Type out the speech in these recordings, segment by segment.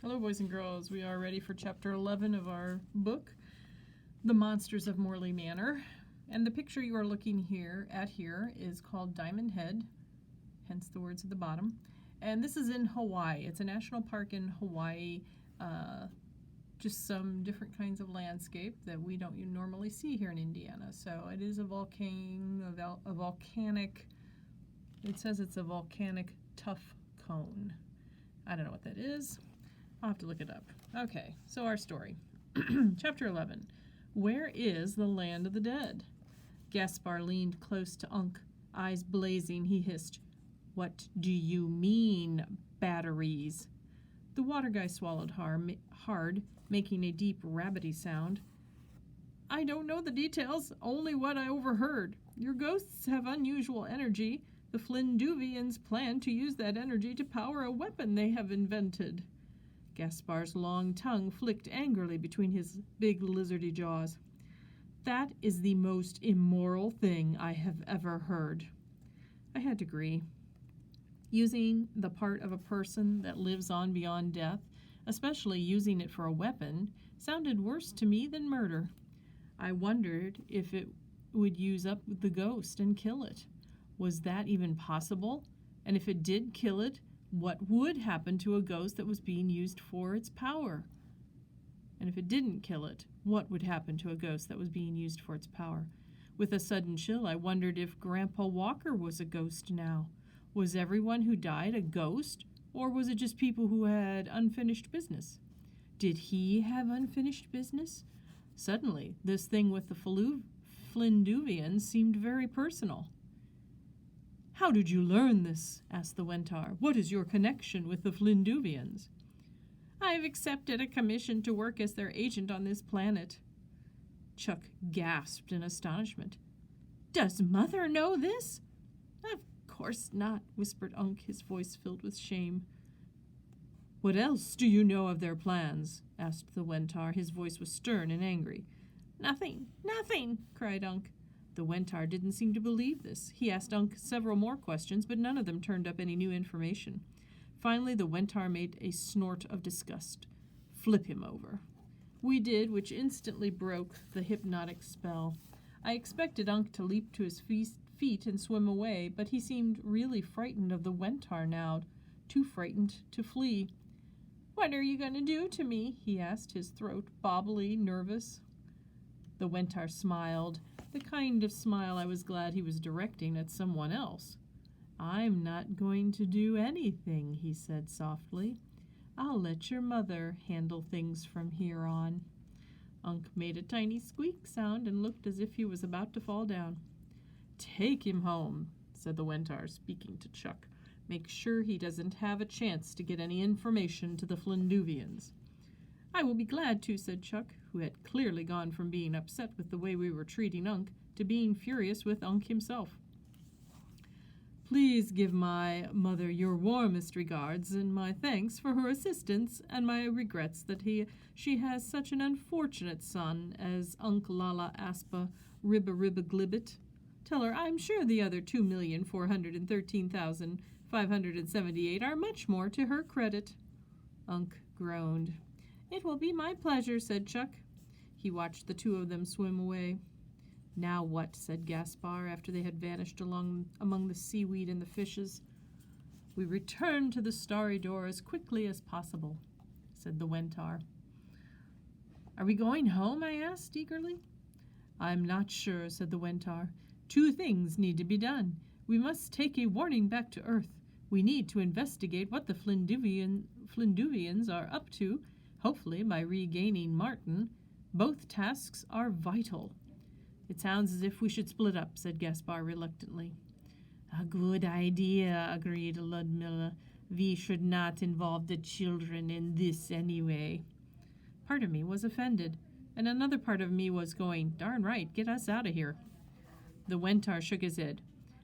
Hello, boys and girls. We are ready for Chapter 11 of our book, The Monsters of Morley Manor. And the picture you are looking here is called Diamond Head, hence the words at the bottom. And this is in Hawaii. It's a national park in Hawaii. Just some different kinds of landscape that we don't normally see here in Indiana. So it is a volcanic, it says it's a volcanic tuff cone. I don't know what that is. I'll have to look it up. Okay, so our story. Chapter 11. Where is the land of the dead? Gaspar leaned close to Unc. Eyes blazing, he hissed, "What do you mean, batteries?" The water guy swallowed hard, making a deep rabbity sound. "I don't know the details, only what I overheard. Your ghosts have unusual energy. The Flinduvians plan to use that energy to power a weapon they have invented." Gaspar's long tongue flicked angrily between his big lizardy jaws. "That is the most immoral thing I have ever heard." I had to agree. Using the part of a person that lives on beyond death, especially using it for a weapon, sounded worse to me than murder. I wondered if it would use up the ghost and kill it. Was that even possible? And if it did kill it, what would happen to a ghost that was being used for its power? And if it didn't kill it, what would happen to a ghost that was being used for its power? With a sudden chill, I wondered if Grandpa Walker was a ghost now. Was everyone who died a ghost, or was it just people who had unfinished business? Did he have unfinished business? Suddenly, this thing with the Flinduvians seemed very personal. "How did you learn this?" asked the Wentar. "What is your connection with the Flinduvians?" "I've accepted a commission to work as their agent on this planet." Chuck gasped in astonishment. "Does Mother know this?" "Of course not," whispered Unc, his voice filled with shame. "What else do you know of their plans?" asked the Wentar. His voice was stern and angry. Nothing, cried Unc. The Wentar didn't seem to believe this. He asked Unc several more questions, but none of them turned up any new information. Finally, the Wentar made a snort of disgust. "Flip him over." We did, which instantly broke the hypnotic spell. I expected Unc to leap to his feet and swim away, but he seemed really frightened of the Wentar now, too frightened to flee. "What are you going to do to me?" he asked, his throat bobbly, nervous. The Wentar smiled, the kind of smile I was glad he was directing at someone else. "I'm not going to do anything," he said softly. "I'll let your mother handle things from here on." Unc made a tiny squeak sound and looked as if he was about to fall down. "Take him home," said the Wentar, speaking to Chuck. "Make sure he doesn't have a chance to get any information to the Flinduvians." "I will be glad to," said Chuck, who had clearly gone from being upset with the way we were treating Unc to being furious with Unc himself. "Please give my mother your warmest regards and my thanks for her assistance and my regrets that she has such an unfortunate son as Unc Lala Aspa Ribba Tell her I'm sure the other 2,413,578 are much more to her credit." Unc groaned. "It will be my pleasure," said Chuck. He watched the two of them swim away. "Now what?" said Gaspar after they had vanished among the seaweed and the fishes. "We return to the Starry Door as quickly as possible," said the Wentar. "Are we going home?" I asked eagerly. "I'm not sure," said the Wentar. "Two things need to be done. We must take a warning back to Earth. We need to investigate what the Flinduvians are up to, hopefully by regaining Martin. Both tasks are vital." "It sounds as if we should split up," said Gaspar reluctantly. "A good idea," agreed Ludmilla. "We should not involve the children in this anyway." Part of me was offended, and another part of me was going, "Darn right, get us out of here." The Wentar shook his head.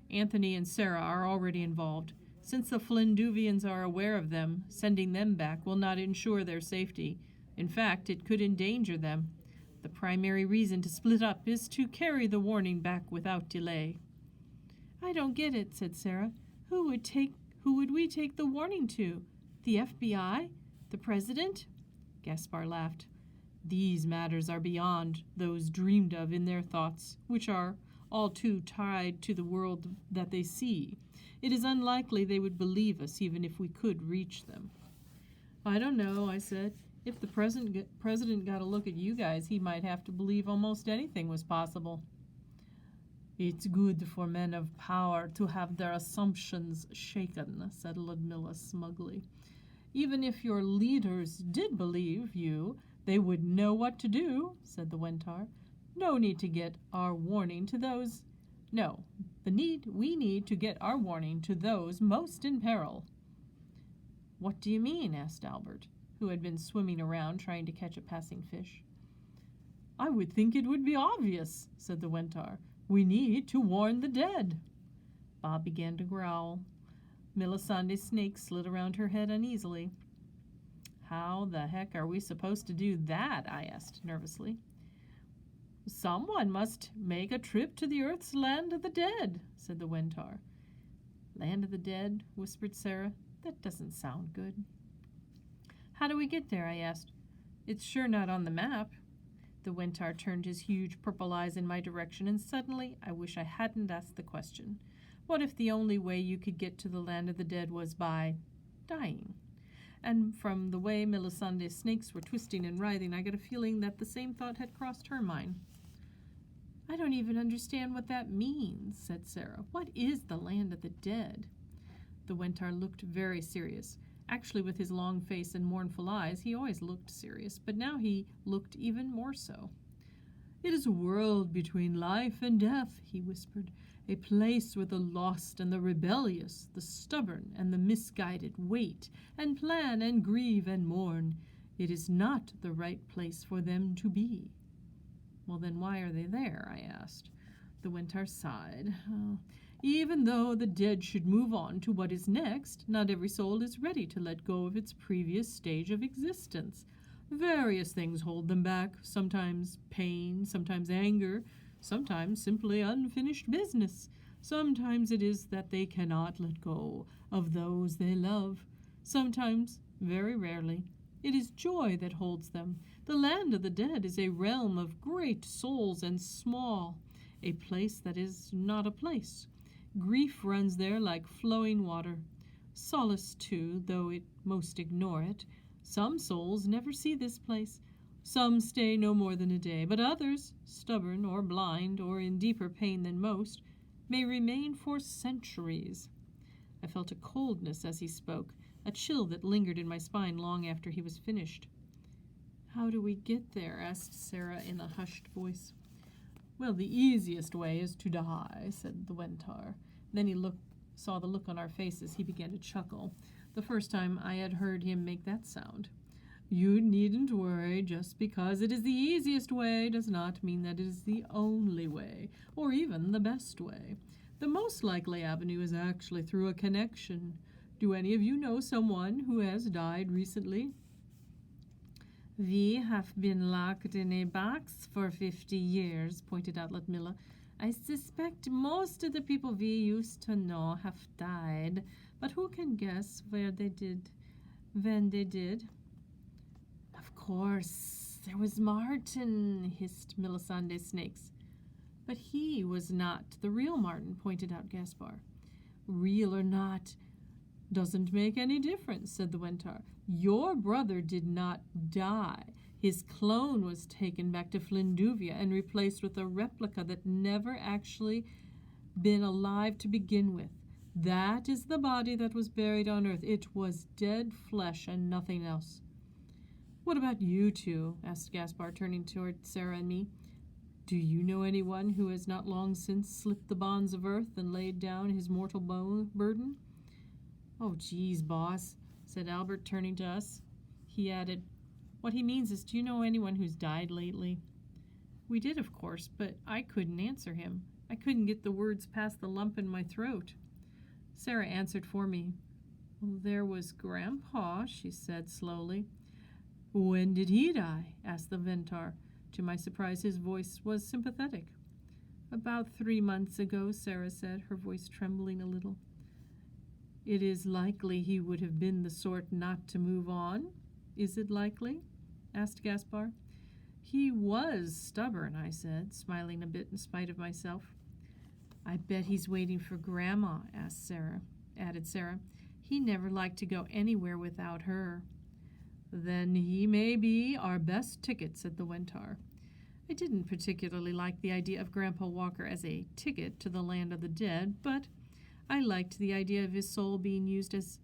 "Anthony and Sarah are already involved. Since the Flinduvians are aware of them, sending them back will not ensure their safety. In fact, it could endanger them. The primary reason to split up is to carry the warning back without delay." "I don't get it," said Sarah. Who would we take the warning to? The FBI? The president? Gaspar laughed. These matters are beyond those dreamed of in their thoughts, which are all too tied to the world that they see. It is unlikely they would believe us even if we could reach them. I don't know, I said. If the president got a look at you guys, he might have to believe almost anything was possible. It's good for men of power to have their assumptions shaken, said Ludmilla smugly. Even if your leaders did believe you, they would know what to do, said the Wentar. No need to get our warning to those. No, we need to get our warning to those most in peril. What do you mean? Asked Albert, who had been swimming around trying to catch a passing fish. I would think it would be obvious, said the Wentar. We need to warn the dead. Bob began to growl. Melisandre's snake slid around her head uneasily. How the heck are we supposed to do that? I asked nervously. Someone must make a trip to the Earth's land of the dead, said the Wentar. Land of the dead, whispered Sarah. That doesn't sound good. How do we get there? I asked. It's sure not on the map. The Wentar turned his huge purple eyes in my direction, and suddenly I wish I hadn't asked the question. What if the only way you could get to the land of the dead was by dying? And from the way Melisandre's snakes were twisting and writhing, I got a feeling that the same thought had crossed her mind. I don't even understand what that means, said Sarah. What is the land of the dead? The Wentar looked very serious. Actually, with his long face and mournful eyes, he always looked serious, but now he looked even more so. It is a world between life and death, he whispered, a place where the lost and the rebellious, the stubborn and the misguided wait and plan and grieve and mourn. It is not the right place for them to be. Well, then why are they there? I asked. The Wentar sighed. Even though the dead should move on to what is next, not every soul is ready to let go of its previous stage of existence. Various things hold them back, sometimes pain, sometimes anger, sometimes simply unfinished business. Sometimes it is that they cannot let go of those they love. Sometimes, very rarely, it is joy that holds them. The land of the dead is a realm of great souls and small, a place that is not a place. Grief runs there like flowing water. Solace, too, though it most ignore it. Some souls never see this place. Some stay no more than a day, but others, stubborn or blind or in deeper pain than most, may remain for centuries. I felt a coldness as he spoke, a chill that lingered in my spine long after he was finished. How do we get there? Asked Sarah in a hushed voice. Well, the easiest way is to die, said the Wentar. Then he saw the look on our faces. He began to chuckle. The first time I had heard him make that sound. You needn't worry. Just because it is the easiest way does not mean that it is the only way, or even the best way. The most likely avenue is actually through a connection. Do any of you know someone who has died recently? We have been locked in a box for 50 years, pointed out Ludmilla. I suspect most of the people we used to know have died, but who can guess where they did, when they did? Of course, there was Martin, hissed Melisandre's snakes. But he was not the real Martin, pointed out Gaspar. Real or not doesn't make any difference, said the Wentar. Your brother did not die. His clone was taken back to Flinduvia and replaced with a replica that never actually been alive to begin with. That is the body that was buried on Earth. It was dead flesh and nothing else. What about you two? Asked Gaspar, turning toward Sarah and me. Do you know anyone who has not long since slipped the bonds of Earth and laid down his mortal burden? Oh, geez, boss, said Albert, turning to us. He added, what he means is, do you know anyone who's died lately? We did, of course, but I couldn't answer him. I couldn't get the words past the lump in my throat. Sarah answered for me. Well, there was Grandpa, she said slowly. When did he die? Asked the Wentar. To my surprise, his voice was sympathetic. About 3 months ago, Sarah said, her voice trembling a little. It is likely he would have been the sort not to move on. Is it likely? Asked Gaspar. He was stubborn, I said, smiling a bit in spite of myself. I bet he's waiting for Grandma, added Sarah. He never liked to go anywhere without her. Then he may be our best ticket, said the Wentar. I didn't particularly like the idea of Grandpa Walker as a ticket to the land of the dead, but I liked the idea of his soul being used as...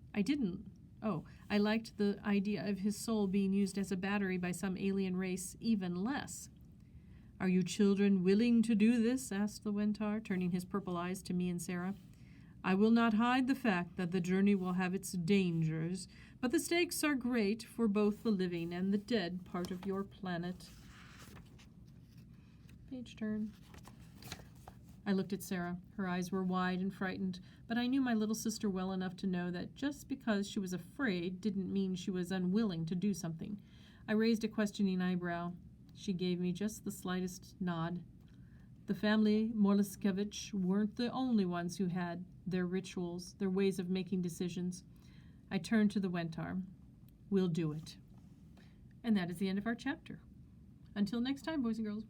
I liked the idea of his soul being used as a battery by some alien race even less. Are you children willing to do this? Asked the Wentar, turning his purple eyes to me and Sarah. I will not hide the fact that the journey will have its dangers, but the stakes are great for both the living and the dead part of your planet. Page turn. I looked at Sarah. Her eyes were wide and frightened, but I knew my little sister well enough to know that just because she was afraid didn't mean she was unwilling to do something. I raised a questioning eyebrow. She gave me just the slightest nod. The family Morliskevich weren't the only ones who had their rituals, their ways of making decisions. I turned to the Wentar. We'll do it. And that is the end of our chapter. Until next time, boys and girls.